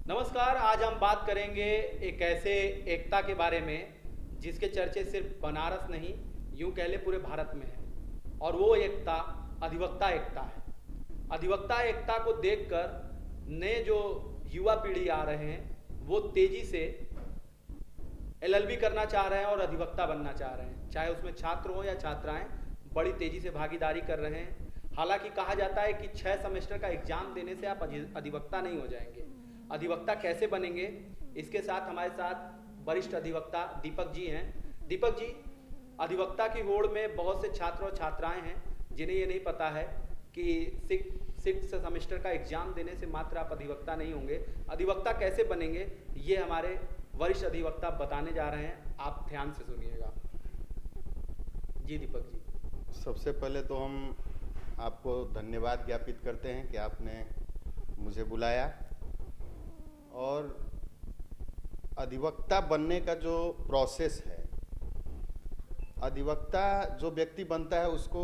नमस्कार। आज हम बात करेंगे एक ऐसे एकता के बारे में जिसके चर्चे सिर्फ बनारस नहीं, यूं कह ले पूरे भारत में है। और वो एकता अधिवक्ता एकता है। अधिवक्ता एकता को देखकर नए जो युवा पीढ़ी आ रहे हैं वो तेजी से एलएलबी करना चाह रहे हैं और अधिवक्ता बनना चाह रहे हैं। चाहे उसमें छात्र हो या छात्राएं, बड़ी तेजी से भागीदारी कर रहे हैं। हालांकि कहा जाता है कि 6 सेमेस्टर का एग्जाम देने से आप अधिवक्ता नहीं हो जाएंगे। अधिवक्ता कैसे बनेंगे, इसके साथ हमारे साथ वरिष्ठ अधिवक्ता दीपक जी हैं। दीपक जी, अधिवक्ता की होड़ में बहुत से छात्र और छात्राएं हैं जिन्हें ये नहीं पता है कि सिक्स सेमेस्टर का एग्जाम देने से मात्र आप अधिवक्ता नहीं होंगे। अधिवक्ता कैसे बनेंगे ये हमारे वरिष्ठ अधिवक्ता बताने जा रहे हैं, आप ध्यान से सुनिएगा। जी दीपक जी। सबसे पहले तो हम आपको धन्यवाद ज्ञापित करते हैं कि आपने मुझे बुलाया। और अधिवक्ता बनने का जो प्रोसेस है, अधिवक्ता जो व्यक्ति बनता है उसको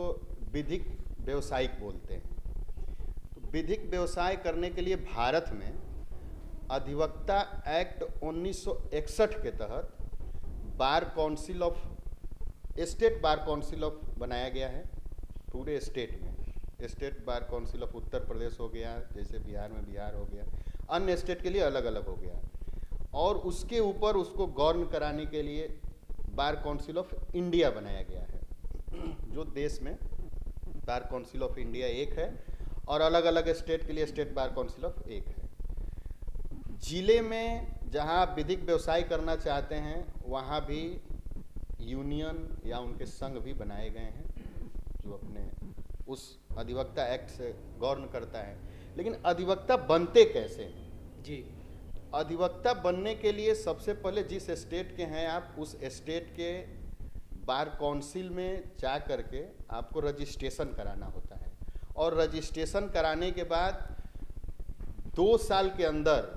विधिक व्यवसायिक बोलते हैं। तो विधिक व्यवसाय करने के लिए भारत में अधिवक्ता एक्ट 1961 के तहत bar council of state bar council of बनाया गया है। पूरे स्टेट में state bar council of Uttar Pradesh हो गया, जैसे बिहार में बिहार हो गया, अन्य स्टेट के लिए अलग अलग हो गया। और उसके ऊपर उसको गवर्न कराने के लिए बार काउंसिल ऑफ इंडिया बनाया गया है। जो देश में बार काउंसिल ऑफ इंडिया एक है और अलग अलग स्टेट के लिए स्टेट बार काउंसिल ऑफ एक है। जिले में जहां आप विधिक व्यवसाय करना चाहते हैं वहां भी यूनियन या उनके संघ भी बनाए गए हैं जो अपने उस अधिवक्ता एक्ट से गवर्न करता है। लेकिन अधिवक्ता बनते कैसे हैं? जी, अधिवक्ता बनने के लिए सबसे पहले जिस स्टेट के हैं आप, उस स्टेट के बार काउंसिल में जा करके आपको रजिस्ट्रेशन कराना होता है। और रजिस्ट्रेशन कराने के बाद 2 साल के अंदर,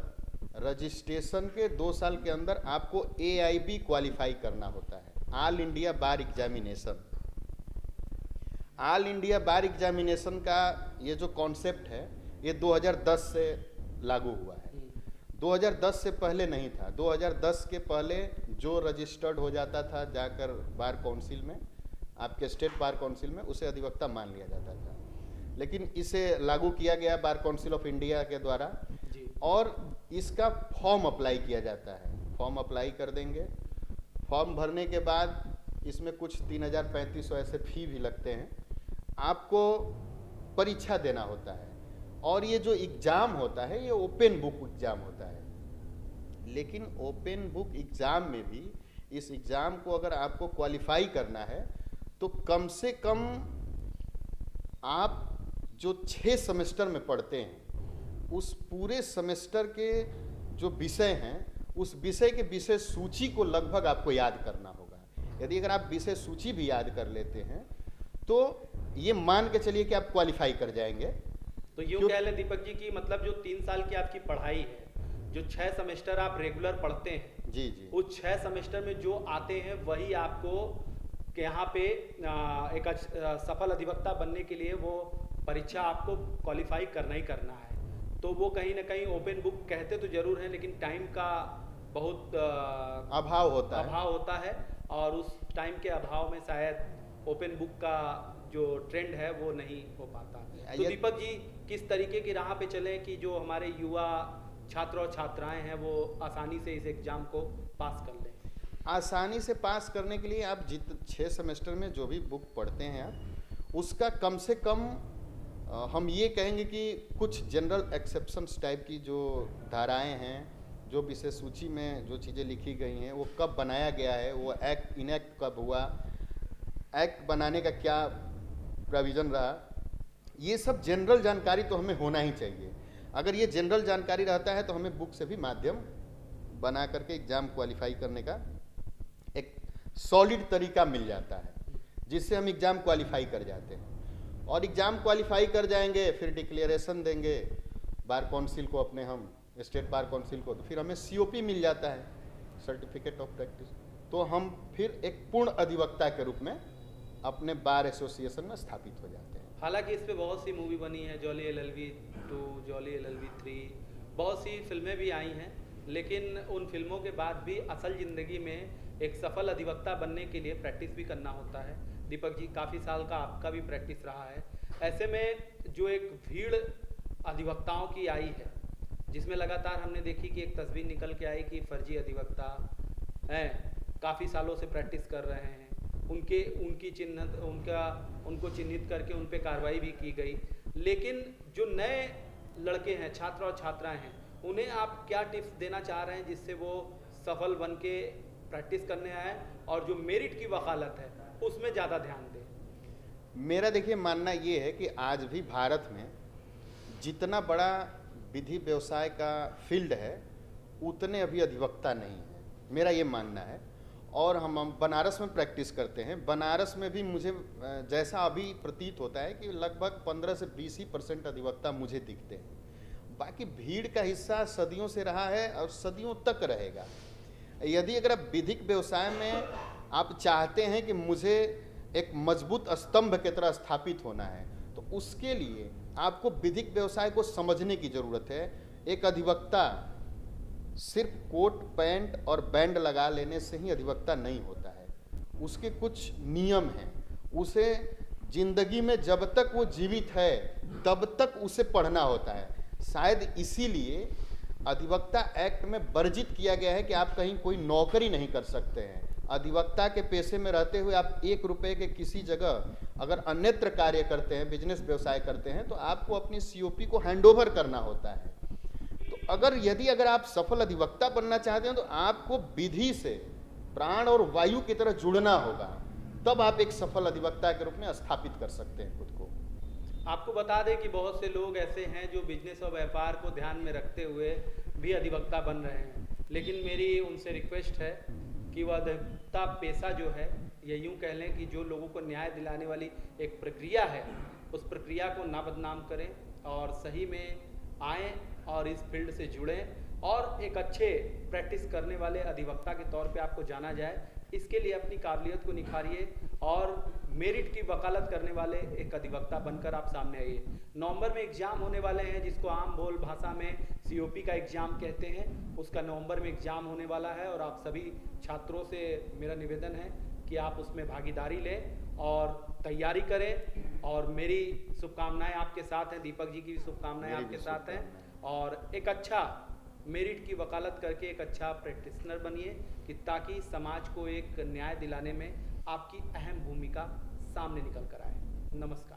रजिस्ट्रेशन के 2 साल के अंदर आपको AIB क्वालिफाई करना होता है, ऑल इंडिया बार एग्जामिनेशन। ऑल इंडिया बार एग्जामिनेशन का ये जो कॉन्सेप्ट है ये 2010 से लागू हुआ है। 2010 से पहले नहीं था। 2010 के पहले जो रजिस्टर्ड हो जाता था जाकर बार काउंसिल में, आपके स्टेट बार काउंसिल में, उसे अधिवक्ता मान लिया जाता था। लेकिन इसे लागू किया गया बार काउंसिल ऑफ इंडिया के द्वारा जी। और इसका फॉर्म अप्लाई किया जाता है। फॉर्म अप्लाई कर देंगे। फॉर्म भरने के बाद इसमें कुछ 3,3500 ऐसे फी भी लगते हैं। आपको परीक्षा देना होता है और ये जो एग्ज़ाम होता है ये ओपन बुक एग्ज़ाम होता है। लेकिन ओपन बुक एग्ज़ाम में भी इस एग्ज़ाम को अगर आपको क्वालिफाई करना है तो कम से कम आप जो 6 सेमेस्टर में पढ़ते हैं उस पूरे सेमेस्टर के जो विषय हैं उस विषय के विषय सूची को लगभग आपको याद करना होगा। यदि अगर आप विषय सूची भी याद कर लेते हैं तो ये मान के चलिए कि आप क्वालिफाई कर जाएंगे। तो यूँ कह लें दीपक जी की मतलब जो 3 साल की आपकी पढ़ाई है, जो 6 सेमेस्टर आप रेगुलर पढ़ते हैं, जी जी, उस 6 सेमेस्टर में जो आते हैं वही आपको यहाँ पे एक सफल अधिवक्ता बनने के लिए वो परीक्षा आपको क्वालिफाई करना ही करना है। तो वो कहीं ना कहीं ओपन बुक कहते तो जरूर हैं, लेकिन टाइम का बहुत अभाव होता है और उस टाइम के अभाव में शायद ओपन बुक का जो ट्रेंड है वो नहीं हो पाता। तो दीपक जी, किस तरीके की राह पे चलें कि जो हमारे युवा छात्र और छात्राएं हैं वो आसानी से इस एग्ज़ाम को पास कर लें? आसानी से पास करने के लिए आप 6 सेमेस्टर में जो भी बुक पढ़ते हैं आप उसका कम से कम हम ये कहेंगे कि कुछ जनरल एक्सेप्शंस टाइप की जो धाराएं हैं, जो विषय सूची में जो चीज़ें लिखी गई हैं, वो कब बनाया गया है, वो एक्ट इनएक्ट कब हुआ, एक्ट बनाने का क्या प्रोविज़न रहा, ये सब जनरल जानकारी तो हमें होना ही चाहिए। अगर ये जनरल जानकारी रहता है तो हमें बुक से भी माध्यम बना करके एग्ज़ाम क्वालिफाई करने का एक सॉलिड तरीका मिल जाता है जिससे हम एग्ज़ाम क्वालिफाई कर जाते हैं। और एग्ज़ाम क्वालिफाई कर जाएंगे फिर डिक्लेरेशन देंगे बार काउंसिल को, अपने हम स्टेट बार काउंसिल को, तो फिर हमें COP मिल जाता है, सर्टिफिकेट ऑफ प्रैक्टिस। तो हम फिर एक पूर्ण अधिवक्ता के रूप में अपने बार एसोसिएशन में स्थापित हो जाते हैं। हालांकि इस पे बहुत सी मूवी बनी है, जॉली LLB 2, जॉली LLB 3 बहुत सी फिल्में भी आई हैं, लेकिन उन फिल्मों के बाद भी असल ज़िंदगी में एक सफल अधिवक्ता बनने के लिए प्रैक्टिस भी करना होता है। दीपक जी, काफ़ी साल का आपका भी प्रैक्टिस रहा है। ऐसे में जो एक भीड़ अधिवक्ताओं की आई है, जिसमें लगातार हमने देखी कि एक तस्वीर निकल के आई कि फर्जी अधिवक्ता हैं, काफ़ी सालों से प्रैक्टिस कर रहे हैं, उनको चिन्हित करके उन पे कार्रवाई भी की गई। लेकिन जो नए लड़के हैं, छात्र और छात्राएं हैं, उन्हें आप क्या टिप्स देना चाह रहे हैं जिससे वो सफल बन के प्रैक्टिस करने आए और जो मेरिट की वकालत है उसमें ज़्यादा ध्यान दें? मेरा देखिए मानना ये है कि आज भी भारत में जितना बड़ा विधि व्यवसाय का फील्ड है उतने अभी अधिवक्ता नहीं है, मेरा ये मानना है। और हम बनारस में प्रैक्टिस करते हैं। बनारस में भी मुझे जैसा अभी प्रतीत होता है कि लगभग 15 से 20% अधिवक्ता मुझे दिखते हैं। बाकी भीड़ का हिस्सा सदियों से रहा है और सदियों तक रहेगा। यदि अगर आप विधिक व्यवसाय में आप चाहते हैं कि मुझे एक मजबूत स्तंभ की तरह स्थापित होना है, तो उसके लिए आपको विधिक व्यवसाय को समझने की ज़रूरत है। एक अधिवक्ता सिर्फ कोट पैंट और बैंड लगा लेने से ही अधिवक्ता नहीं होता है, उसके कुछ नियम हैं। उसे जिंदगी में जब तक वो जीवित है तब तक उसे पढ़ना होता है। शायद इसीलिए अधिवक्ता एक्ट में वर्जित किया गया है कि आप कहीं कोई नौकरी नहीं कर सकते हैं। अधिवक्ता के पेशे में रहते हुए आप 1 रुपये के किसी जगह अगर अन्यत्र कार्य करते हैं, बिजनेस व्यवसाय करते हैं, तो आपको अपनी COP को हैंडओवर करना होता है। तो यदि आप सफल अधिवक्ता बनना चाहते हैं तो आपको विधि से प्राण और वायु की तरह जुड़ना होगा, तब आप एक सफल अधिवक्ता के रूप में स्थापित कर सकते हैं खुद को। आपको बता दें कि बहुत से लोग ऐसे हैं जो बिजनेस और व्यापार को ध्यान में रखते हुए भी अधिवक्ता बन रहे हैं, लेकिन मेरी उनसे रिक्वेस्ट है कि वह अधिवक्ता पेशा जो है, या यूँ कह लें कि जो लोगों को न्याय दिलाने वाली एक प्रक्रिया है, उस प्रक्रिया को ना बदनाम करें और सही में आएँ और इस फील्ड से जुड़ें और एक अच्छे प्रैक्टिस करने वाले अधिवक्ता के तौर पे आपको जाना जाए। इसके लिए अपनी काबिलियत को निखारिए और मेरिट की वकालत करने वाले एक अधिवक्ता बनकर आप सामने आइए। नवंबर में एग्जाम होने वाले हैं, जिसको आम बोल भाषा में COP का एग्जाम कहते हैं, उसका नवंबर में एग्जाम होने वाला है और आप सभी छात्रों से मेरा निवेदन है कि आप उसमें भागीदारी लें और तैयारी करें। और मेरी शुभकामनाएं आपके साथ हैं, दीपक जी की भी शुभकामनाएं आपके साथ हैं, और एक अच्छा मेरिट की वकालत करके एक अच्छा प्रैक्टिशनर बनिए कि ताकि समाज को एक न्याय दिलाने में आपकी अहम भूमिका सामने निकल कर आए। नमस्कार।